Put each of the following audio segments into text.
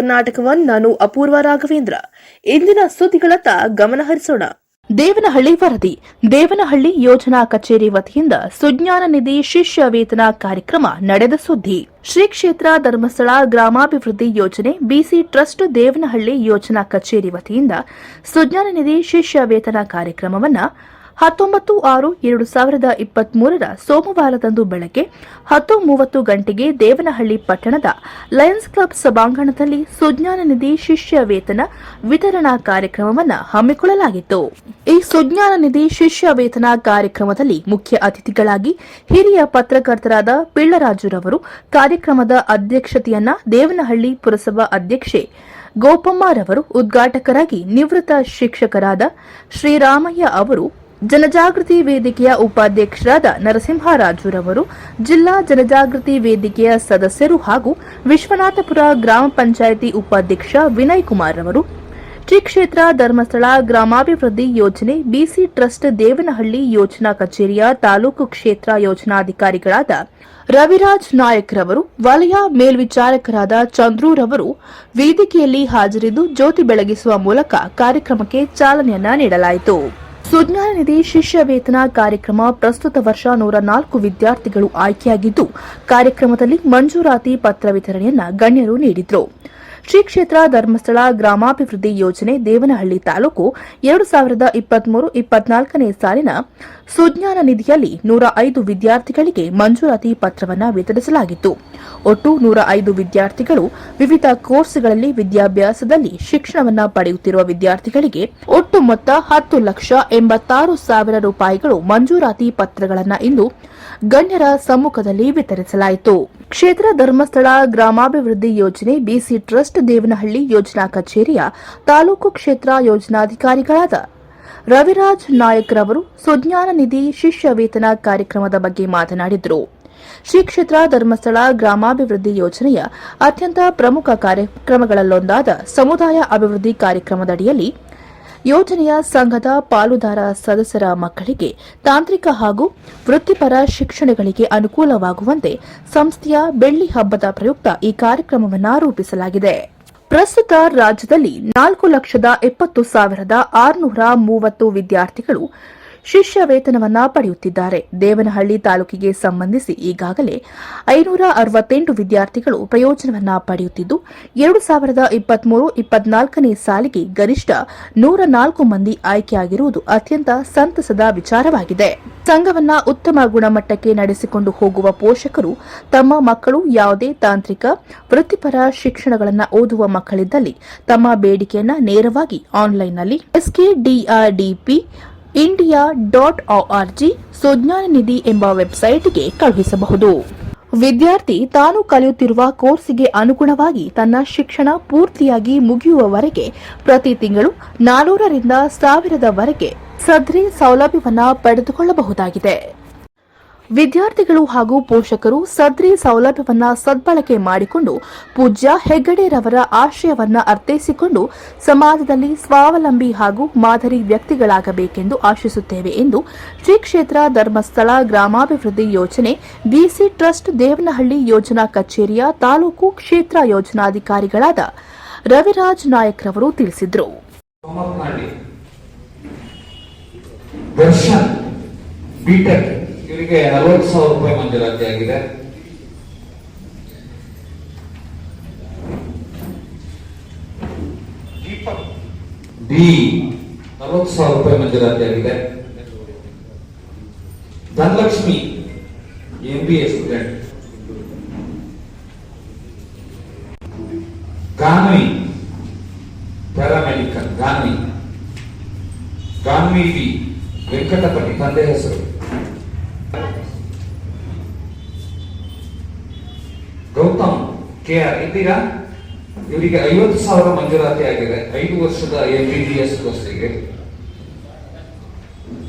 ಕರ್ನಾಟಕವನ್ ನಾನು ಅಪೂರ್ವ ರಾಘವೇಂದ್ರ. ಇಂದಿನ ಸುದ್ದಿಗಳತ್ತ ಗಮನ ಹರಿಸೋಣ. ದೇವನಹಳ್ಳಿ ವರದಿ. ದೇವನಹಳ್ಳಿ ಯೋಜನಾ ಕಚೇರಿ ವತಿಯಿಂದ ಸುಜ್ಞಾನ ನಿಧಿ ಶಿಷ್ಯ ವೇತನ ಕಾರ್ಯಕ್ರಮ ನಡೆದ ಸುದ್ದಿ. ಶ್ರೀ ಕ್ಷೇತ್ರ ಧರ್ಮಸ್ಥಳ ಗ್ರಾಮಾಭಿವೃದ್ಧಿ ಯೋಜನೆ ಬಿಸಿ ಟ್ರಸ್ಟ್ ದೇವನಹಳ್ಳಿ ಯೋಜನಾ ಕಚೇರಿ ವತಿಯಿಂದ ಸುಜ್ಞಾನ ನಿಧಿ ಶಿಷ್ಯ ವೇತನ ಕಾರ್ಯಕ್ರಮವನ್ನು 19/6/2023 ಸೋಮವಾರದಂದು ಬೆಳಗ್ಗೆ 10:30 ಗಂಟೆಗೆ ದೇವನಹಳ್ಳಿ ಪಟ್ಟಣದ ಲಯನ್ಸ್ ಕ್ಲಬ್ ಸಭಾಂಗಣದಲ್ಲಿ ಸುಜ್ಞಾನ ನಿಧಿ ಶಿಷ್ಯ ವೇತನ ವಿತರಣಾ ಕಾರ್ಯಕ್ರಮವನ್ನು ಹಮ್ಮಿಕೊಳ್ಳಲಾಗಿತ್ತು. ಈ ಸುಜ್ಞಾನ ನಿಧಿ ಶಿಷ್ಯ ವೇತನ ಕಾರ್ಯಕ್ರಮದಲ್ಲಿ ಮುಖ್ಯ ಅತಿಥಿಗಳಾಗಿ ಹಿರಿಯ ಪತ್ರಕರ್ತರಾದ ಪಿಳ್ಳರಾಜುರವರು ಕಾರ್ಯಕ್ರಮದ ಅಧ್ಯಕ್ಷತೆಯನ್ನ ದೇವನಹಳ್ಳಿ ಪುರಸಭಾ ಅಧ್ಯಕ್ಷೆ ಗೋಪಮ್ಮರವರು, ಉದ್ಘಾಟಕರಾಗಿ ನಿವೃತ್ತ ಶಿಕ್ಷಕರಾದ ಶ್ರೀರಾಮಯ್ಯ ಅವರು, ಜನಜಾಗೃತಿ ವೇದಿಕೆಯ ಉಪಾಧ್ಯಕ್ಷರಾದ ನರಸಿಂಹರಾಜುರವರು, ಜಿಲ್ಲಾ ಜನಜಾಗೃತಿ ವೇದಿಕೆಯ ಸದಸ್ಯರು ಹಾಗೂ ವಿಶ್ವನಾಥಪುರ ಗ್ರಾಮ ಪಂಚಾಯಿತಿ ಉಪಾಧ್ಯಕ್ಷ ವಿನಯ್ ಕುಮಾರ್ ಅವರು, ಶ್ರೀ ಕ್ಷೇತ್ರ ಧರ್ಮಸ್ಥಳ ಗ್ರಾಮಾಭಿವೃದ್ಧಿ ಯೋಜನೆ ಬಿಸಿ ಟ್ರಸ್ಟ್ ದೇವನಹಳ್ಳಿ ಯೋಜನಾ ಕಚೇರಿಯ ತಾಲೂಕು ಕ್ಷೇತ್ರ ಯೋಜನಾಧಿಕಾರಿಗಳಾದ ರವಿರಾಜ್ ನಾಯಕ್ ರವರು, ವಲಯ ಮೇಲ್ವಿಚಾರಕರಾದ ಚಂದ್ರೂರವರು ವೇದಿಕೆಯಲ್ಲಿ ಹಾಜರಿದ್ದು ಜ್ಯೋತಿ ಬೆಳಗಿಸುವ ಮೂಲಕ ಕಾರ್ಯಕ್ರಮಕ್ಕೆ ಚಾಲನೆಯನ್ನ ನೀಡಲಾಯಿತು. ಸುಜ್ಞಾನ ನಿಧಿ ಶಿಷ್ಯ ವೇತನ ಕಾರ್ಯಕ್ರಮ ಪ್ರಸ್ತುತ ವರ್ಷ 104 ವಿದ್ಯಾರ್ಥಿಗಳು ಆಯ್ಕೆಯಾಗಿದ್ದು, ಕಾರ್ಯಕ್ರಮದಲ್ಲಿ ಮಂಜೂರಾತಿ ಪತ್ರ ವಿತರಣೆಯನ್ನ ಗಣ್ಯರು ನೀಡಿದರು. ಶ್ರೀ ಕ್ಷೇತ್ರ ಧರ್ಮಸ್ಥಳ ಗ್ರಾಮಾಭಿವೃದ್ಧಿ ಯೋಜನೆ ದೇವನಹಳ್ಳಿ ತಾಲೂಕು 2023-24ನೇ ಸಾಲಿನ ಸುಜ್ಞಾನ ನಿಧಿಯಲ್ಲಿ 105 ವಿದ್ಯಾರ್ಥಿಗಳಿಗೆ ಮಂಜೂರಾತಿ ಪತ್ರವನ್ನು ವಿತರಿಸಲಾಗಿತ್ತು. ಒಟ್ಟು 105 ವಿದ್ಯಾರ್ಥಿಗಳು ವಿವಿಧ ಕೋರ್ಸ್ಗಳಲ್ಲಿ ವಿದ್ಯಾಭ್ಯಾಸದಲ್ಲಿ ಶಿಕ್ಷಣವನ್ನು ಪಡೆಯುತ್ತಿರುವ ವಿದ್ಯಾರ್ಥಿಗಳಿಗೆ ಒಟ್ಟು ಮೊತ್ತ 10,86,000 ರೂಪಾಯಿಗಳು ಮಂಜೂರಾತಿ ಪತ್ರಗಳನ್ನು ಇಂದು ಗಣ್ಯರ ಸಮ್ಮುಖದಲ್ಲಿ ವಿತರಿಸಲಾಯಿತು. ಕ್ಷೇತ್ರ ಧರ್ಮಸ್ಥಳ ಗ್ರಾಮಾಭಿವೃದ್ಧಿ ಯೋಜನೆ ಬಿಸಿ ಟ್ರಸ್ಟ್ ದೇವನಹಳ್ಳಿ ಯೋಜನಾ ಕಚೇರಿಯ ತಾಲೂಕು ಕ್ಷೇತ್ರ ಯೋಜನಾಧಿಕಾರಿಗಳಾದ ರವಿರಾಜ್ ನಾಯಕ್ ರವರು ಸುಜ್ಞಾನ ನಿಧಿ ಶಿಷ್ಯ ವೇತನ ಕಾರ್ಯಕ್ರಮದ ಬಗ್ಗೆ ಮಾತನಾಡಿದರು. ಶ್ರೀ ಕ್ಷೇತ್ರ ಧರ್ಮಸ್ಥಳ ಗ್ರಾಮಾಭಿವೃದ್ಧಿ ಯೋಜನೆಯ ಅತ್ಯಂತ ಪ್ರಮುಖ ಕಾರ್ಯಕ್ರಮಗಳಲ್ಲೊಂದಾದ ಸಮುದಾಯ ಅಭಿವೃದ್ಧಿ ಕಾರ್ಯಕ್ರಮದಡಿಯಲ್ಲಿ ಯೋಜನೆಯ ಸಂಘದ ಪಾಲುದಾರ ಸದಸ್ಯರ ಮಕ್ಕಳಿಗೆ ತಾಂತ್ರಿಕ ಹಾಗೂ ವೃತ್ತಿಪರ ಶಿಕ್ಷಣಗಳಿಗೆ ಅನುಕೂಲವಾಗುವಂತೆ ಸಂಸ್ಥೆಯ ಬೆಳ್ಳಿ ಹಬ್ಬದ ಪ್ರಯುಕ್ತ ಈ ಕಾರ್ಯಕ್ರಮವನ್ನು ರೂಪಿಸಲಾಗಿದೆ. ಪ್ರಸ್ತುತ ರಾಜ್ಯದಲ್ಲಿ 4,70,630 ವಿದ್ಯಾರ್ಥಿಗಳು ಶಿಷ್ಯ ವೇತನವನ್ನ ಪಡೆಯುತ್ತಿದ್ದಾರೆ. ದೇವನಹಳ್ಳಿ ತಾಲೂಕಿಗೆ ಸಂಬಂಧಿಸಿ ಈಗಾಗಲೇ 568 ವಿದ್ಯಾರ್ಥಿಗಳು ಪ್ರಯೋಜನವನ್ನ ಪಡೆಯುತ್ತಿದ್ದು, 2023-24ನೇ ಸಾಲಿಗೆ ಗರಿಷ್ಠ 104 ಮಂದಿ ಆಯ್ಕೆಯಾಗಿರುವುದು ಅತ್ಯಂತ ಸಂತಸದ ವಿಚಾರವಾಗಿದೆ. ಸಂಘವನ್ನ ಉತ್ತಮ ಗುಣಮಟ್ಟಕ್ಕೆ ನಡೆಸಿಕೊಂಡು ಹೋಗುವ ಪೋಷಕರು ತಮ್ಮ ಮಕ್ಕಳು ಯಾವುದೇ ತಾಂತ್ರಿಕ ವೃತ್ತಿಪರ ಶಿಕ್ಷಣಗಳನ್ನು ಓದುವ ಮಕ್ಕಳಿದ್ದಲ್ಲಿ ತಮ್ಮ ಬೇಡಿಕೆಯನ್ನ ನೇರವಾಗಿ ಆನ್ಲೈನ್ನಲ್ಲಿ SKDRDP India.org ಸುಜ್ಞಾನ ನಿಧಿ ಎಂಬ ವೆಬ್ಸೈಟ್ಗೆ ಕಳುಹಿಸಬಹುದು. ವಿದ್ಯಾರ್ಥಿ ತಾನು ಕಲಿಯುತ್ತಿರುವ ಕೋರ್ಸಿಗೆ ಅನುಗುಣವಾಗಿ ತನ್ನ ಶಿಕ್ಷಣ ಪೂರ್ತಿಯಾಗಿ ಮುಗಿಯುವವರೆಗೆ ಪ್ರತಿ ತಿಂಗಳು 400 ರಿಂದ 1000 ಸದ್ರಿ ಸೌಲಭ್ಯವನ್ನು ಪಡೆದುಕೊಳ್ಳಬಹುದಾಗಿದೆ. ವಿದ್ಯಾರ್ಥಿಗಳು ಹಾಗೂ ಪೋಷಕರು ಸದ್ರಿ ಸೌಲಭ್ಯವನ್ನು ಸದ್ಬಳಕೆ ಮಾಡಿಕೊಂಡು ಪೂಜ್ಯ ಹೆಗ್ಗಡೆರವರ ಆಶಯವನ್ನು ಅರ್ಥೈಸಿಕೊಂಡು ಸಮಾಜದಲ್ಲಿ ಸ್ವಾವಲಂಬಿ ಹಾಗೂ ಮಾದರಿ ವ್ಯಕ್ತಿಗಳಾಗಬೇಕೆಂದು ಆಶಿಸುತ್ತೇವೆ ಎಂದು ಶ್ರೀ ಕ್ಷೇತ್ರ ಧರ್ಮಸ್ಥಳ ಗ್ರಾಮಾಭಿವೃದ್ಧಿ ಯೋಜನೆ ಬಿಸಿ ಟ್ರಸ್ಟ್ ದೇವನಹಳ್ಳಿ ಯೋಜನಾ ಕಚೇರಿಯ ತಾಲೂಕು ಕ್ಷೇತ್ರ ಯೋಜನಾಧಿಕಾರಿಗಳಾದ ರವಿರಾಜ್ ನಾಯಕ್ ರವರು ತಿಳಿಸಿದರು. ಇವರಿಗೆ 40,000 ರೂಪಾಯಿ ಮಂಜೂರಾತಿ ಆಗಿದೆ. ಡಿ 40,000 ರೂಪಾಯಿ ಮಂಜೂರಾತಿ ಆಗಿದೆ. Dhanalakshmi MBA student. Ganavi paramedical. Ganavi V Venkatapathi ತಂದೆ ಹೆಸರು. ಗೌತಮ್ KR ಇದ್ದೀರಾ? ಇವರಿಗೆ 50,000 ಮಂಜೂರಾತಿ ಆಗಿದೆ 5 ವರ್ಷದ MBBS ಕೋರ್ಸ್ಗೆ.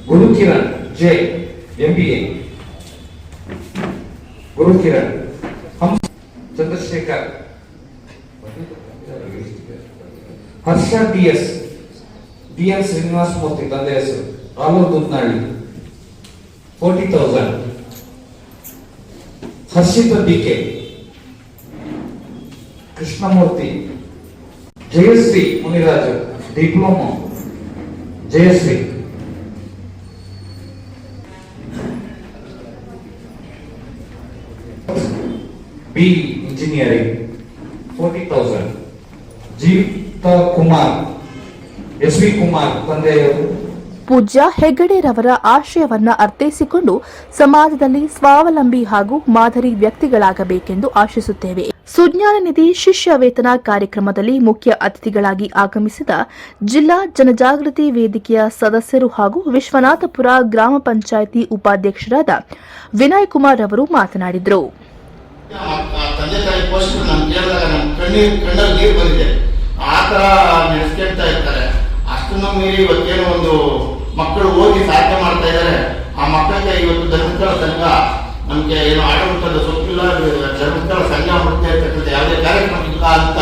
Gurukiran J MBA. ಗುರುಕಿರಣ್. ಚಂದ್ರಶೇಖರ್. ಹರ್ಷ DN ಶ್ರೀನಿವಾಸ ಮೂರ್ತಿ ತಂದೆ ಹೆಸರು. ಆಲೂರು ದುದ್ನಾಳಿ 40,000. ಹರ್ಷಿತ DK. Krishnamurthy Jayashree Muniraju, diploma Jayashree. B engineering 40,000. ಜೀವಿತ ಕುಮಾರ್, ಎಸ್ ವಿ ಕುಮಾರ್ ತಂದೆಯವರು. ಪೂಜ್ಯ ಹೆಗ್ಗಡೆರವರ ಆಶಯವನ್ನ ಅರ್ಥೈಸಿಕೊಂಡು ಸಮಾಜದಲ್ಲಿ ಸ್ವಾವಲಂಬಿ ಹಾಗೂ ಮಾದರಿ ವ್ಯಕ್ತಿಗಳಾಗಬೇಕೆಂದು ಆಶಿಸುತ್ತೇವೆ. ಸುಜ್ಞಾನ ನಿಧಿ ಶಿಷ್ಯ ವೇತನ ಕಾರ್ಯಕ್ರಮದಲ್ಲಿ ಮುಖ್ಯ ಅತಿಥಿಗಳಾಗಿ ಆಗಮಿಸಿದ ಜಿಲ್ಲಾ ಜನಜಾಗೃತಿ ವೇದಿಕೆಯ ಸದಸ್ಯರು ಹಾಗೂ ವಿಶ್ವನಾಥಪುರ ಗ್ರಾಮ ಪಂಚಾಯಿತಿ ಉಪಾಧ್ಯಕ್ಷರಾದ ವಿನಯ್ ಕುಮಾರ್ ಅವರು ಮಾತನಾಡಿದರು. ತಂದೆ ತಾಯಿ ಪೋಷಕರು ನಮ್ಗೆ ಕೇಳಿದಾಗ ನಮ್ಮ ಕಣ್ಣಲ್ಲಿ ನೀರು ಬಂದಿದೆ. ಆ ಥರ ನಡೆಸ್ಕೊಳ್ತಾ ಇರ್ತಾರೆ. ಅಷ್ಟನ್ನು ಮೀರಿ ಇವತ್ತೇನೋ ಒಂದು ಮಕ್ಕಳು ಓದಿ ಸಾಧನೆ ಮಾಡ್ತಾ ಇದ್ದಾರೆ. ಆ ಮಕ್ಕಳಿಗೆ ಇವತ್ತು ಧರ್ಮಸ್ಥಳ ಸಂಘ ನಮಗೆ ಏನೋ ಆಡಳಿತದ ಸೊಪ್ಪಿಲ್ಲ, ಧರ್ಮಸ್ಥಳ ಸಂಘ ಮಾಡ್ತಾ ಇರ್ತಕ್ಕಂಥ ಯಾವುದೇ ಕಾರ್ಯಕ್ರಮ ಇಲ್ಲ ಅಂತ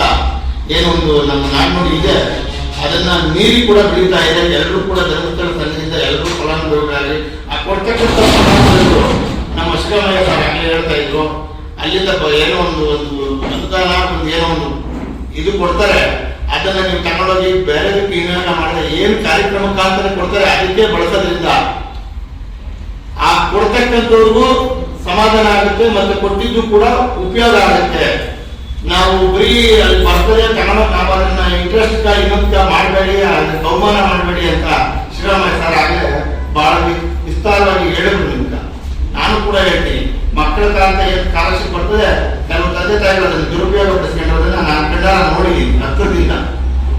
ಏನೊಂದು ನಮ್ಮ ನಾಣ್ಣುಡಿ ಇದೆ, ಅದನ್ನ ಮೀರಿ ಕೂಡ ಬೆಳೀತಾ ಇದೆ. ಎಲ್ಲರೂ ಕೂಡ ಧರ್ಮಸ್ಥಳ ಸಂಘದಿಂದ ಎಲ್ಲರೂ ಫಲಾನುಭವಿಗಳಾಗಿ ಆ ಕೊಡ್ತಕ್ಕಂಥ ಫಲಾನುಭವಿಗಳು ನಮ್ಮ ಶಿವಮಯ್ಯ ಸರ್ ಆಗಲೇ ಹೇಳ್ತಾ ಇದ್ರು, ಅಲ್ಲಿಂದ ಏನೋ ಒಂದು ಅನುದಾನ ಏನೋ ಒಂದು ಇದು ಕೊಡ್ತಾರೆ, ಅದನ್ನ ನೀವು ತಗೊಂಡೋಗಿ ಬೇರೆದಕ್ಕೆ ವಿನಿಯೋಗ ಮಾಡಿದ್ರೆ ಏನು ಕಾರ್ಯಕ್ರಮಕ್ಕಾಂತಾನೆ ಕೊಡ್ತಾರೆ ಅದಕ್ಕೆ ಬಳಸೋದ್ರಿಂದ ಆ ಕೊಡ್ತಕ್ಕಂಥವ್ರಿಗೂ ಸಮಾಧಾನ ಆಗುತ್ತೆ ಮತ್ತೆ ಕೊಟ್ಟಿದ್ದು ಕೂಡ ಉಪಯೋಗ ಆಗುತ್ತೆ. ನಾವು ಬರೀ ಅಲ್ಲಿ ಬರ್ತದೆ ತಗೊಳಕ್ ನಾವು ಅದನ್ನ ಇಂಟ್ರೆಸ್ಟ್ ಇನ್ನೊಂದು ಮಾಡಬೇಡಿ, ಅದನ್ನ ಬಹುಮಾನ ಮಾಡಬೇಡಿ ಅಂತ ಶ್ರೀರಾಮಯ್ಯ ಸರ್ ಆಗಲೇ ಬಹಳ ವಿಸ್ತಾರವಾಗಿ ಹೇಳಿದ್ರು. ನಿಮ್ಗೆ ನಾನು ಕೂಡ ಹೇಳ್ತೀನಿ, ಮಕ್ಕಳ ಕಾಲದ ಏನು ಸ್ಕಾಲರ್ಶಿಪ್ ಬರ್ತದೆ ಕೆಲವು ತಂದೆ ತಾಯಿಗಳು ಅದನ್ನು ದುರುಪಯೋಗ ಪಡಿಸ್ಕೊಂಡಿರೋದನ್ನ ನಾನು ಕಣ್ಣಾರ ನೋಡಿದ್ದೀನಿ ಹತ್ತಿರದಿಂದ.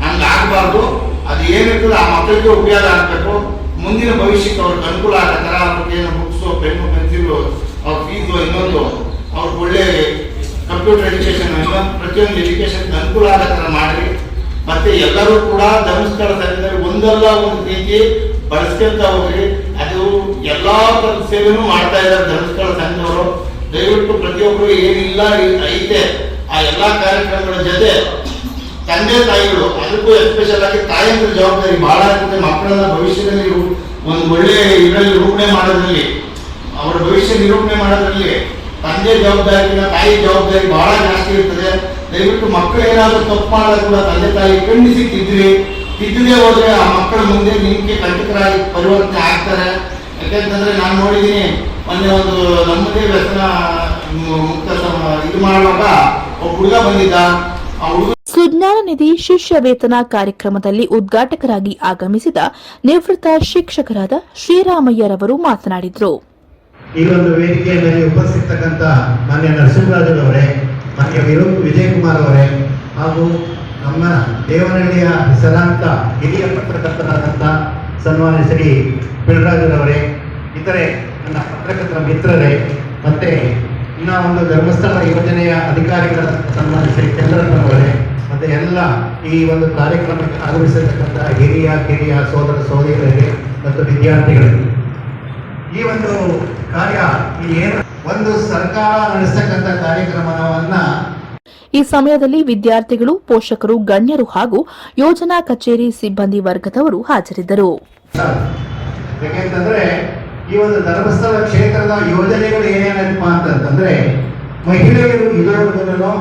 ಹಂಗಾಗಬಾರ್ದು. ಅದು ಏನಿರ್ತದೆ ಆ ಮಕ್ಕಳಿಗೆ ಉಪಯೋಗ ಆಗಬೇಕು, ಮುಂದಿನ ಭವಿಷ್ಯಕ್ಕೆ ಅವ್ರಿಗೆ ಅನುಕೂಲ ಆಗೋ ಥರ ಅವ್ರಿಗೆ ಏನು ಬುಕ್ಸು ಪೆನ್ನು ಪೆನ್ಸಿಲು ಅವ್ರ ಫೀಸು ಇನ್ನೊಂದು ಅವ್ರಿಗೆ ಒಳ್ಳೆ ಕಂಪ್ಯೂಟರ್ ಎಜುಕೇಶನ್ ಪ್ರತಿಯೊಂದು ಎಜುಕೇಶನ್ ಅನುಕೂಲ ಆಗೋ ಥರ ಮಾಡಿ. ಮತ್ತೆ ಎಲ್ಲರೂ ಕೂಡ ಧರ್ಮಸ್ಥಳ ಸಂಘದಲ್ಲಿ ಒಂದಲ್ಲ ಒಂದು ರೀತಿ ಬಳಸ್ಕೊಂತ ಹೋಗ್ರಿ. ಅದು ಎಲ್ಲಾ ಥರದ ಸೇವೆನೂ ಮಾಡ್ತಾ ಇದ್ದಾರೆ ಧರ್ಮಸ್ಥಳ ಸಂಘದವರು. ದಯವಿಟ್ಟು ಪ್ರತಿಯೊಬ್ಬರು ಏನಿಲ್ಲ ಐತೆ ಆ ಎಲ್ಲಾ ಕಾರ್ಯಕ್ರಮಗಳ ಜೊತೆ ತಂದೆ ತಾಯಿಗಳು, ಅದಕ್ಕೂ ಎಸ್ಪೆಷಲ್ ಆಗಿ ತಾಯಿಯಂದ್ರ ಜವಾಬ್ದಾರಿ ಬಹಳ ಇರ್ತದೆ. ಮಕ್ಕಳನ್ನ ಭವಿಷ್ಯದಲ್ಲಿ ಒಂದು ಒಳ್ಳೆ ಇದರಲ್ಲಿ ನಿರೂಪಣೆ ಮಾಡೋದ್ರಲ್ಲಿ, ಅವರ ಭವಿಷ್ಯ ನಿರೂಪಣೆ ಮಾಡೋದ್ರಲ್ಲಿ ತಂದೆ ಜವಾಬ್ದಾರಿನ ತಾಯಿ ಜವಾಬ್ದಾರಿ ಬಹಳ ಜಾಸ್ತಿ ಇರ್ತದೆ. ದಯವಿಟ್ಟು ಮಕ್ಕಳು ಏನಾದರೂ ತಪ್ಪು ಮಾಡಿದಾಗ ಕೂಡ ತಂದೆ ತಾಯಿ ಖಂಡಿಸಿ ತಿದ್ದದೇ ಹೋದ್ರೆ ಆ ಮಕ್ಕಳ ಮುಂದೆ ನಿಮ್ಗೆ ಕಂಟಕರಾಗಿ ಪರಿವರ್ತನೆ ಆಗ್ತಾರೆ. ಯಾಕೆಂತಂದ್ರೆ ನಾನು ನೋಡಿದ್ದೀನಿ, ಮೊನ್ನೆ ಒಂದು ನಮ್ಮದೇ ವ್ಯಸನ ಮುಕ್ತ ಇದು ಮಾಡುವಾಗ ಒಬ್ಬ ಹುಡುಗ ಬಂದಿದ್ದ. ಆ ಹುಡುಗ ಸುಜ್ಞಾನ ನಿಧಿ ಶಿಷ್ಯ ವೇತನ ಕಾರ್ಯಕ್ರಮದಲ್ಲಿ ಉದ್ಘಾಟಕರಾಗಿ ಆಗಮಿಸಿದ ನಿವೃತ್ತ ಶಿಕ್ಷಕರಾದ ಶ್ರೀರಾಮಯ್ಯರವರು ಮಾತನಾಡಿದರು. ಈ ಒಂದು ವೇದಿಕೆಯಲ್ಲಿ ಉಪಸ್ಥಿತಕ್ಕಂಥ ಮಾನ್ಯ ನರಸಿಂಹರಾಜರವರೇ, ಮಾನ್ಯ ವಿಜಯಕುಮಾರ್ ಅವರೇ, ಹಾಗೂ ನಮ್ಮ ದೇವನಹಳ್ಳಿಯ ಹೆಸರಾಂತ ಹಿರಿಯ ಪತ್ರಕರ್ತರಾದಂಥ ಸನ್ಮಾನ್ಯ ಶ್ರೀ ಪಿಳರಾಜರವರೇ, ಇತರೆ ನನ್ನ ಪತ್ರಕರ್ತರ ಮಿತ್ರರೇ, ಮತ್ತೆ ಇನ್ನ ಒಂದು ಧರ್ಮಸ್ಥಳ ಯೋಜನೆಯ ಅಧಿಕಾರಿಗಳ ಸನ್ಮಾನ್ಯ ಶ್ರೀ ಚಂದ್ರಪ್ಪನವರೇ, ಮತ್ತೆ ಎಲ್ಲ ಈ ಒಂದು ಕಾರ್ಯಕ್ರಮಕ್ಕೆ ಆಗಮಿಸಿರ್ತಕ್ಕಂಥ ಕಿರಿಯ ಸೋದರ ಸೋದರಿಯರಿಗೆ ಮತ್ತು ವಿದ್ಯಾರ್ಥಿಗಳಿಗೆ, ಈ ಒಂದು ಕಾರ್ಯ ಏನು ಒಂದು ಸರ್ಕಾರ ನಡೆಸ್ತಕ್ಕಂಥ ಕಾರ್ಯಕ್ರಮವನ್ನ ಈ ಸಮಯದಲ್ಲಿ ವಿದ್ಯಾರ್ಥಿಗಳು, ಪೋಷಕರು, ಗಣ್ಯರು ಹಾಗೂ ಯೋಜನಾ ಕಚೇರಿ ಸಿಬ್ಬಂದಿ ವರ್ಗದವರು ಹಾಜರಿದ್ದರು. ಯಾಕೆಂತಂದ್ರೆ ಈ ಒಂದು ಧರ್ಮಸ್ಥಳ ಕ್ಷೇತ್ರದ ಯೋಜನೆಗಳು ಏನೇನಪ್ಪ ಅಂತಂದ್ರೆ, ಮಹಿಳೆಯರು ಇದುವರೆಗೂ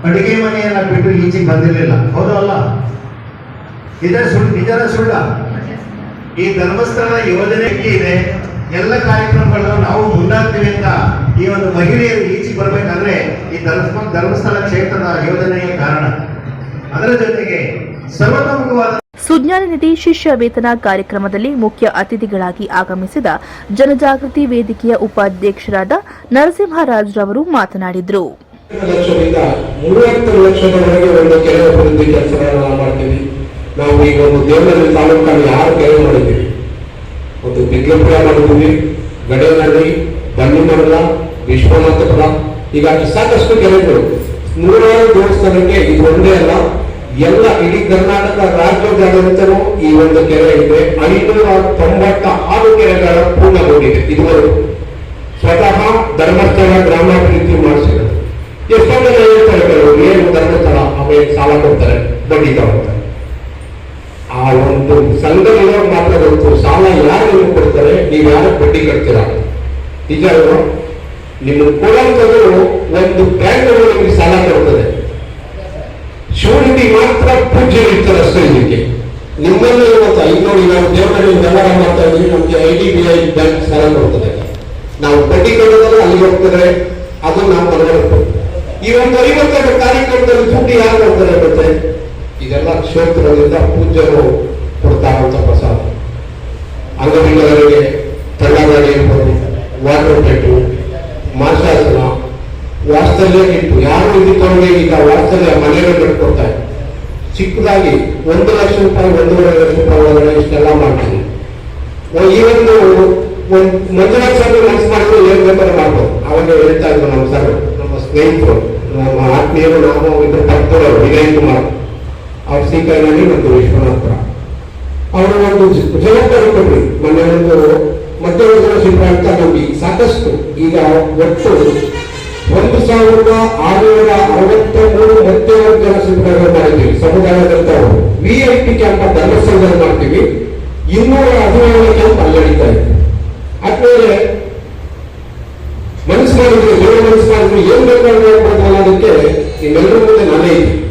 ಅಡುಗೆ ಮನೆಯನ್ನ ಬಿಟ್ಟು ಈಚೆಗೆ ಬಂದಿರಲಿಲ್ಲ. ಹೌದು ಅಲ್ಲ? ನಿಜರ ಸುಳ್ಳ? ಈ ಧರ್ಮಸ್ಥಳ ಯೋಜನೆ ಇದೆ, ಎಲ್ಲ ಕಾರ್ಯಕ್ರಮಗಳನ್ನು ನಾವು ಮುಂದಾಗ್ತೀವಿ ಅಂತ ಈ ಒಂದು ಮಹಿಳೆಯರು ಈಚೆಗೆ ಬರ್ಬೇಕಾದ್ರೆ ಈ ಧರ್ಮಸ್ಥಳ ಕ್ಷೇತ್ರದ ಯೋಜನೆಯ ಕಾರಣ. ಅದರ ಜೊತೆಗೆ ಸರ್ವತೋಮುಖವಾದ ಸುಜ್ಞಾನ ನಿಧಿ ಶಿಷ್ಯ ವೇತನ ಕಾರ್ಯಕ್ರಮದಲ್ಲಿ ಮುಖ್ಯ ಅತಿಥಿಗಳಾಗಿ ಆಗಮಿಸಿದ ಜನಜಾಗೃತಿ ವೇದಿಕೆಯ ಉಪಾಧ್ಯಕ್ಷರಾದ ನರಸಿಂಹರಾಜ್ರವರು ಮಾತನಾಡಿದರು. ಲಕ್ಷದಿಂದ 30 ಲಕ್ಷದವರೆಗೆ ಒಂದು ಕೆರೆ ಅಭಿವೃದ್ಧಿ ಕೆಲಸಗಳನ್ನು ಮಾಡ್ತೀವಿ. ನಾವು ಈಗ ಒಂದು ದೇವನಹಳ್ಳಿ ತಾಲೂಕಲ್ಲಿ 6 ಕೆರೆ ಮಾಡಿದ್ದೀವಿ. ಒಂದು ಬಿಗ್ಲಪುರ ಮಾಡಿದ್ದೀವಿ, ಗಡೇನಹಳ್ಳಿ, ಬನ್ನಿಮರಳ, ವಿಶ್ವನಾಥಪುರ, ಈಗ ಸಾಕಷ್ಟು ಕೆರೆಗಳು. 100 ದೇವಸ್ಥಾನಕ್ಕೆ ಇದು ಒಂದೇ ಅಲ್ಲ, ಎಲ್ಲ ಇಡೀ ಕರ್ನಾಟಕ ರಾಜ್ಯಾದ್ಯಂತಲೂ ಈ ಒಂದು ಕೆರೆ ಇದೆ. 596 ಕೆರೆಗಳ ಪೂರ್ಣಗೊಂಡಿದೆ ಇದುವರೆಗೂ. ಸ್ವತಃ ಧರ್ಮಸ್ಥಳ ಗ್ರಾಮಾಭಿವೃದ್ಧಿ ಮಾಡಿಸಿರೋದು. ಎಷ್ಟೋ ಜನ ಹೇಳ್ತಾರೆ, ಕೆಲವರು ಏನು ಧರ್ಮಸ್ಥಳ ಆಮೇಲೆ ಸಾಲ ಕೊಡ್ತಾರೆ, ಬಡ್ಡಿ ತಗೊಳ್ತಾರೆ. ಆ ಒಂದು ಸಂಘದೊಳಗೆ ಮಾತ್ರ ಗೊತ್ತು ಸಾಲ ಯಾರು ಕೊಡ್ತಾರೆ, ನೀವು ಯಾರು ಬಡ್ಡಿ ಕಟ್ತೀರಾ. ನಿಜ ಅಲ್ವಾ? ನಿಮ್ಮ ಕೊಡುವಂಥದ್ದು ಒಂದು ಬ್ಯಾಂಕ್ ನಿಮಗೆ ಸಾಲ ಕೊಡ್ತದೆ. ಶ್ಯೂರಿಟಿ ಮಾತ್ರ ಪೂಜ್ಯರು ಇರ್ತಾರೆ ಅಷ್ಟೇ. ಇದಕ್ಕೆ ನಿಮ್ಮಲ್ಲಿ ಇವತ್ತು ನೋಡಿ, ನಾವು ದೇವರಲ್ಲಿ ವ್ಯವಹಾರ ಮಾಡ್ತಾ ಇದ್ದೀವಿ, ನಮಗೆ IDBI ಬ್ಯಾಂಕ್ ಸಾಲ ಕೊಡ್ತದೆ. ನಾವು ಬಡ್ಡಿ ಕಟ್ಟೋದಲ್ಲ ಅಲ್ಲಿ ಹೋಗ್ತಾರೆ, ಅದು ನಾವು ಮನಗಬೇಕು. ಈ ಒಂದು 52 ಕಾರ್ಯಕ್ರಮದಲ್ಲಿ ದುಡ್ಡು ಯಾರು ಕೊಡ್ತಾರೆ ಮತ್ತೆ? ಇದೆಲ್ಲ ಕ್ಷೇತ್ರದಿಂದ ಪೂಜ್ಯರು ಕೊಡ್ತಾ ಇರುವಂತ ಪ್ರಸಾದ. ಅಂಗವಿಕಲರಿಗೆ ತಳ್ಳಗಾಡಿ ಇರ್ಬೋದು, ವಾಟರ್ ಪೆಟ್ಟು, ಮಾಸಾಸನ, ವಾತ್ಸಲ್ಯ ಕಿಟ್ಟು, ಯಾರು ಇದ್ದುಕೊಂಡೆ ಈಗ ವಾತ್ಸಲ್ಯ ಮನೆಯಲ್ಲಿ ಕಟ್ಕೊಡ್ತಾರೆ. ಚಿಕ್ಕದಾಗಿ 1 ಲಕ್ಷ ರೂಪಾಯಿ 1.5 ಲಕ್ಷ ರೂಪಾಯಿ ಒಳಗಡೆ ಇಷ್ಟೆಲ್ಲ ಮಾಡ್ತೀವಿ. ಈ ಒಂದು ಮಂಜುನಾಥ್ ಸರ್ ಮನಸ್ಸು ಮಾಡಿದ್ರೆ ಏನ್ ಬೇಕಾದ್ರೆ ಮಾಡ್ಬೋದು. ಅವಾಗ ಹೇಳ್ತಾ ಇದ್ರು ನಮ್ಮ ಸರ್, ನಮ್ಮ ಸ್ನೇಹಿತರು, ನಮ್ಮ ಆತ್ಮೀಯರು, ನಾವು ಇದ್ರ ಭಕ್ತರು ವಿನಯ್ ಕುಮಾರ್, ಅವ್ರ ಶ್ರೀಕೈನಲ್ಲಿ ಒಂದು ವಿಶ್ವನಾಥ್ಪುರ, ಅವರು ಒಂದು ಜವಾಬ್ದಾರಿ ಕೊಟ್ರಿ. ಮೊನ್ನೆ ಒಂದು ಮಧ್ಯವರ್ಗದ ಶಿಬಿರ ಅಂತ ನಮಗೆ ಸಾಕಷ್ಟು ಈಗ ಒಟ್ಟು 1663 ಮಧ್ಯವರ್ಗದ ಶಿಬಿರಗಳು ಮಾಡಿದ್ದೀವಿ. ಸಮುದಾಯದಂತವರು VIP ಕ್ಯಾಂಪ್ ಧರ್ಮಸ್ಥಳದಲ್ಲಿ ಮಾಡ್ತೀವಿ. 217 ಕ್ಯಾಂಪ್ ಅಲ್ಲಿ ನಡೀತಾ ಇದೆ. ಆದ್ಮೇಲೆ ಮನಸ್ಸು ಮಾಡಿದ್ರೆ, ಬೇರೆ ಮನಸ್ಸು ಮಾಡಿದ್ರೆ ಏನ್ ಬೇಕಾದ್ರೆ ಅನ್ನೋದಕ್ಕೆ ನಿಮ್ಮೆಲ್ಲರ ಮುಂದೆ ನಾನೇ ಇದ್ದೀನಿ.